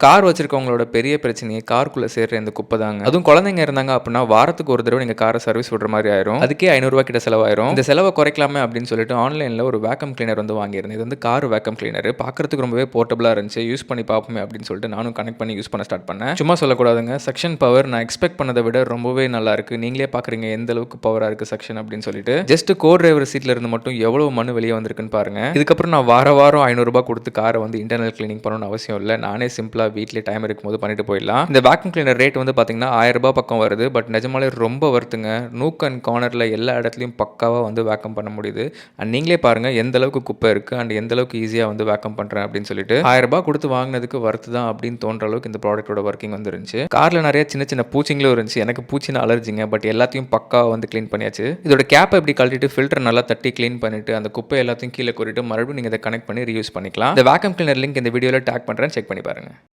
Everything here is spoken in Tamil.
கார் வச்சிருக்கவங்களோட பெரிய பிரச்சனையே காருக்குள்ள சேர்ற இந்த குப்பை தாங்க. அதுவும் குழந்தைங்க இருந்தாங்க அப்படின்னா வாரத்துக்கு ஒரு தடவை நீங்க காரை சர்வீஸ் விடுற மாதிரி ஆயிரும். அதுக்கே ரூ. 500 கிட்ட செலவாயிரும். இந்த செலவை குறைக்கலாமே அப்படின்னு சொல்லிட்டு ஆன்லைன்ல ஒரு வேக்கம் கிளீனர் வந்து வாங்கியிருந்தேன். இது வந்து கார் வேக்கம் கிளீனர். பார்க்கறதுக்கு ரொம்பவே போர்ட்டபிளா இருந்துச்சு. யூஸ் பண்ணி பார்ப்போமே அப்படின்னு சொல்லிட்டு நானும் கனெக்ட் பண்ணி யூஸ் பண்ண ஸ்டார்ட் பண்ணேன். சும்மா சொல்லக்கூடாதுங்க. செக்ஷன் பவர் நான் எக்ஸ்பெக்ட் பண்ணதை விட ரொம்பவே நல்லா இருக்கு. நீங்களே பாக்குறீங்க எந்த அளவுக்கு பவரா இருக்கு செக்ஷன் அப்படின்னு சொல்லிட்டு. ஜஸ்ட் கோ டிரைவர் சீட்ல இருந்து மட்டும் எவ்வளவு மண்ணு வெளியே வந்திருக்குன்னு பாருங்க. இதுக்கப்புறம் நான் வாரம் ரூ. 500 கொடுத்து காரை வந்து இன்டர்னல் கிளீனிங் பண்ணணும்னு அவசியம் இல்லை. நானே சிம்பிளா வீட்லயே டைம் இருக்கும் பண்ணிட்டு போயிடலாம். இந்த வேக்யூம் கிளீனர் ரேட் வந்து பாத்தீங்கன்னா ரூ. 1000 பக்கம் வருது. பட் நிஜமாலே ரொம்ப வர்த்துங்க. நூக் அண்ட் கார்னர்ல எல்லா இடத்துலயும் பக்காவா வந்து வேக்கம் பண்ண முடியுது. அண்ட் நீங்களே பாருங்க எந்த அளவுக்கு குப்பை இருக்கு அண்ட் எந்த அளவுக்கு ஈஸியா வந்து வேக்கம் பண்றேன் அப்படின்னு சொல்லிட்டு ரூ. 1000 கொடுத்து வாங்கினதுக்கு வர்த்து தான் அப்படின்னு தோன்ற அளவுக்கு இந்த ப்ராடக்ட்டோட ஒர்க்கிங் வந்து இருந்துச்சு. கார்ல நிறைய சின்ன சின்ன பூச்சிங்களும் இருந்துச்சு. எனக்கு பூச்சினா அலர்ஜிங்க. பட் எல்லாத்தையும் பக்காவா வந்து க்ளீன் பண்ணியாச்சு. இதோட கேப்பை எப்படி கழட்டிட்டு ஃபில்டர் நல்லா தட்டி க்ளீன் பண்ணிட்டு அந்த குப்பை எல்லாத்தையும் கீழே கொட்டிட்டு மறுபடியும் நீங்க இதை கனெக்ட் பண்ணி ரீயூஸ் பண்ணிக்கலாம். இந்த வேக்கம் கிளீனர் லிங்க் இந்த வீடியோல டேக் பண்றேன். செக் பண்ணி பாருங்க.